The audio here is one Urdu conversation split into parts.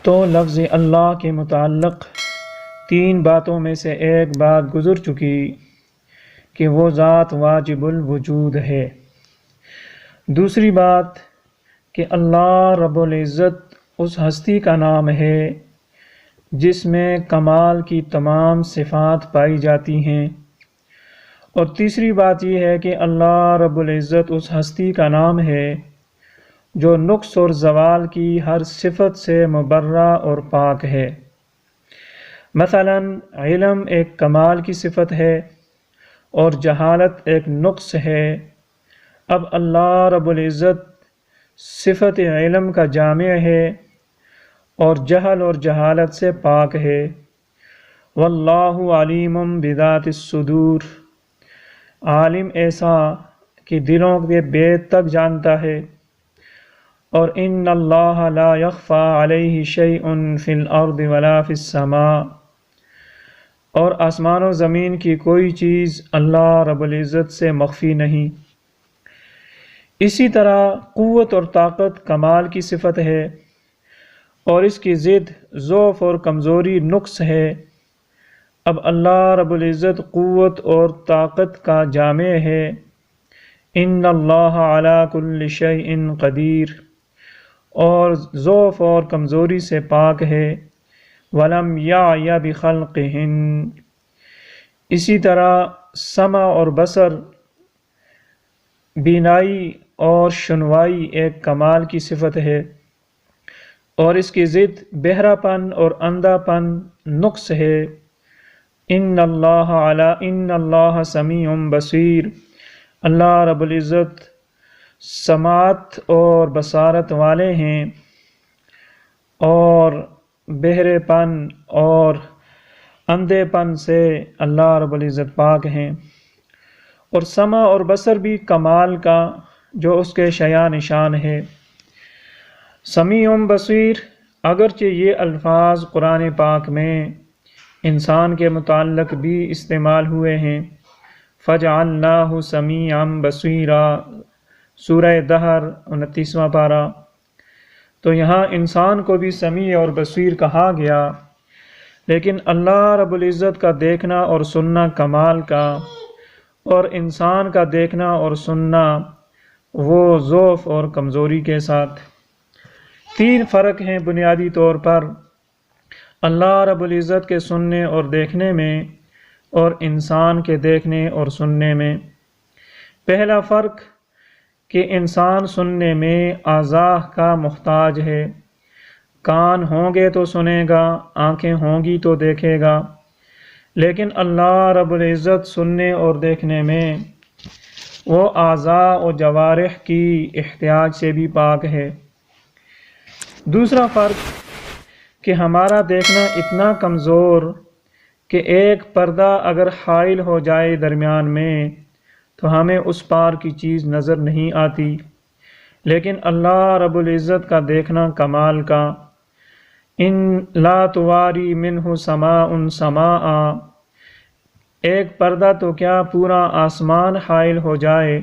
تو لفظ اللہ کے متعلق تین باتوں میں سے ایک بات گزر چکی کہ وہ ذات واجب الوجود ہے۔ دوسری بات کہ اللہ رب العزت اس ہستی کا نام ہے جس میں کمال کی تمام صفات پائی جاتی ہیں، اور تیسری بات یہ ہے کہ اللہ رب العزت اس ہستی کا نام ہے جو نقص اور زوال کی ہر صفت سے مبرہ اور پاک ہے۔ مثلا علم ایک کمال کی صفت ہے اور جہالت ایک نقص ہے۔ اب اللہ رب العزت صفت علم کا جامع ہے اور جہل اور جہالت سے پاک ہے۔ واللہ علیم بذات الصدور، عالم ایسا کہ دلوں کے بیت تک جانتا ہے۔ اور ان اللہ لا یخفی علیہ شیء فی الارض ولا فی السماء، اور آسمان و زمین کی کوئی چیز اللہ رب العزت سے مخفی نہیں۔ اسی طرح قوت اور طاقت کمال کی صفت ہے اور اس کی ضد ضعف اور کمزوری نقص ہے۔ اب اللہ رب العزت قوت اور طاقت کا جامع ہے۔ ان اللہ علی کل شیء قدیر، اور ضعف اور کمزوری سے پاک ہے۔ ولم یعی بخلقہن، اسی طرح سمع اور بصر، بینائی اور شنوائی ایک کمال کی صفت ہے اور اس کی ضد بہرا پن اور اندھا پن نقص ہے۔ ان اللہ سمیع بصیر، اللہ رب العزت سماعت اور بصارت والے ہیں اور بہرے پن اور اندھے پن سے اللہ رب العزت پاک ہیں۔ اور سمع اور بصر بھی کمال کا جو اس کے شایع نشان ہے۔ سمیع بصیر، اگرچہ یہ الفاظ قرآن پاک میں انسان کے متعلق بھی استعمال ہوئے ہیں، فجعلناہ سمیعا بصیرا، سورہ دہر 29واں پارہ، تو یہاں انسان کو بھی سمیع اور بصیر کہا گیا، لیکن اللہ رب العزت کا دیکھنا اور سننا کمال کا، اور انسان کا دیکھنا اور سننا وہ ضعف اور کمزوری کے ساتھ۔ تین فرق ہیں بنیادی طور پر اللہ رب العزت کے سننے اور دیکھنے میں اور انسان کے دیکھنے اور سننے میں۔ پہلا فرق کہ انسان سننے میں اعضاء کا محتاج ہے، کان ہوں گے تو سنے گا، آنکھیں ہوں گی تو دیکھے گا، لیکن اللہ رب العزت سننے اور دیکھنے میں وہ اعضاء و جوارح کی احتیاج سے بھی پاک ہے۔ دوسرا فرق کہ ہمارا دیکھنا اتنا کمزور کہ ایک پردہ اگر حائل ہو جائے درمیان میں تو ہمیں اس پار کی چیز نظر نہیں آتی، لیکن اللہ رب العزت کا دیکھنا کمال کا۔ ان لا تواری منہ سماء سماء، ایک پردہ تو کیا پورا آسمان حائل ہو جائے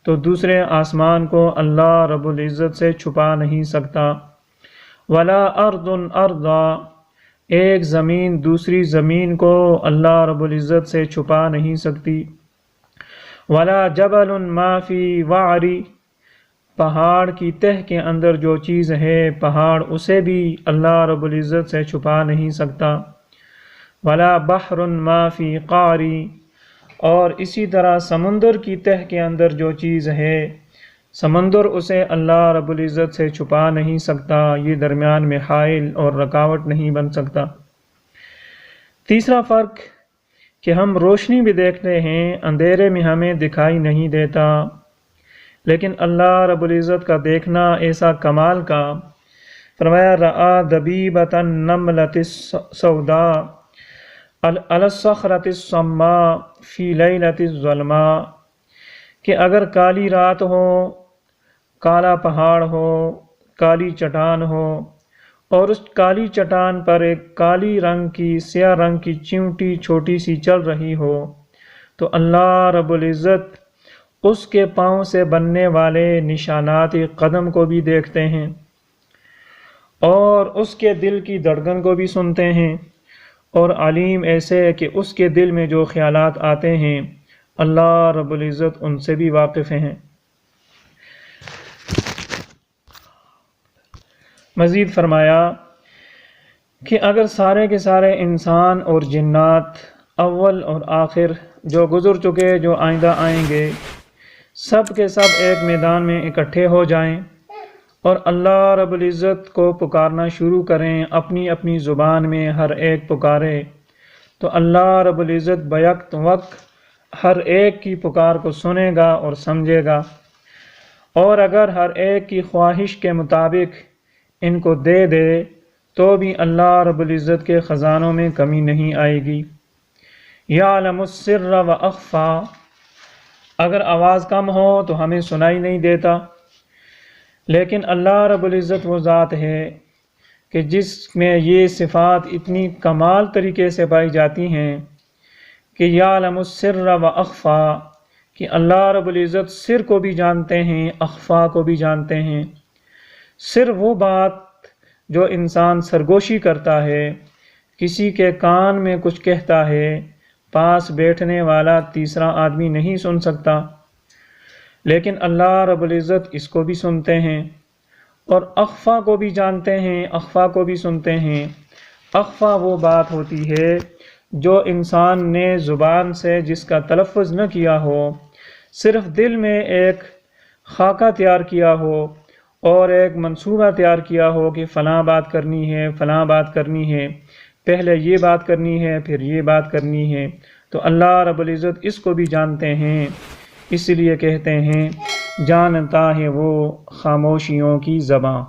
تو دوسرے آسمان کو اللہ رب العزت سے چھپا نہیں سکتا۔ ولا ارض ارضا، ایک زمین دوسری زمین کو اللہ رب العزت سے چھپا نہیں سکتی۔ ولا جبل ما فی وعری، پہاڑ کی تہ کے اندر جو چیز ہے پہاڑ اسے بھی اللہ رب العزت سے چھپا نہیں سکتا۔ ولا بحر ما فی قعری، اور اسی طرح سمندر کی تہ کے اندر جو چیز ہے سمندر اسے اللہ رب العزت سے چھپا نہیں سکتا، یہ درمیان میں حائل اور رکاوٹ نہیں بن سکتا۔ تیسرا فرق کہ ہم روشنی بھی دیکھتے ہیں، اندھیرے میں ہمیں دکھائی نہیں دیتا، لیکن اللہ رب العزت کا دیکھنا ایسا کمال کا۔ فرمایا رآ دبیبۃ النملۃ السوداء علی الصخرۃ الصماء فی لیلۃ الظلماء، کہ اگر کالی رات ہو، کالا پہاڑ ہو، کالی چٹان ہو، اور اس کالی چٹان پر ایک کالی رنگ کی سیاہ رنگ کی چیونٹی چھوٹی سی چل رہی ہو، تو اللہ رب العزت اس کے پاؤں سے بننے والے نشانات قدم کو بھی دیکھتے ہیں۔ اور اس کے دل کی دھڑکن کو بھی سنتے ہیں، اور علیم ایسے ہے کہ اس کے دل میں جو خیالات آتے ہیں اللہ رب العزت ان سے بھی واقف ہیں۔ مزید فرمایا کہ اگر سارے کے سارے انسان اور جنات، اول اور آخر، جو گزر چکے جو آئندہ آئیں گے، سب کے سب ایک میدان میں اکٹھے ہو جائیں اور اللہ رب العزت کو پکارنا شروع کریں، اپنی اپنی زبان میں ہر ایک پکارے، تو اللہ رب العزت بیک وقت ہر ایک کی پکار کو سنے گا اور سمجھے گا، اور اگر ہر ایک کی خواہش کے مطابق ان کو دے دے تو بھی اللہ رب العزت کے خزانوں میں کمی نہیں آئے گی۔ یعلم السر و اخفا، اگر آواز کم ہو تو ہمیں سنائی نہیں دیتا، لیکن اللہ رب العزت وہ ذات ہے کہ جس میں یہ صفات اتنی کمال طریقے سے پائی جاتی ہیں کہ یعلم السر و اخفا، کہ اللہ رب العزت سر کو بھی جانتے ہیں، اخفا کو بھی جانتے ہیں۔ سر وہ بات جو انسان سرگوشی کرتا ہے، کسی کے کان میں کچھ کہتا ہے، پاس بیٹھنے والا تیسرا آدمی نہیں سن سکتا، لیکن اللہ رب العزت اس کو بھی سنتے ہیں، اور اخفا کو بھی جانتے ہیں، اخفا کو بھی سنتے ہیں۔ اخفا وہ بات ہوتی ہے جو انسان نے زبان سے جس کا تلفظ نہ کیا ہو، صرف دل میں ایک خاکہ تیار کیا ہو اور ایک منصوبہ تیار کیا ہو کہ فلاں بات کرنی ہے، فلاں بات کرنی ہے، پہلے یہ بات کرنی ہے، پھر یہ بات کرنی ہے، تو اللہ رب العزت اس کو بھی جانتے ہیں۔ اس لیے کہتے ہیں جانتا ہے وہ خاموشیوں کی زبان۔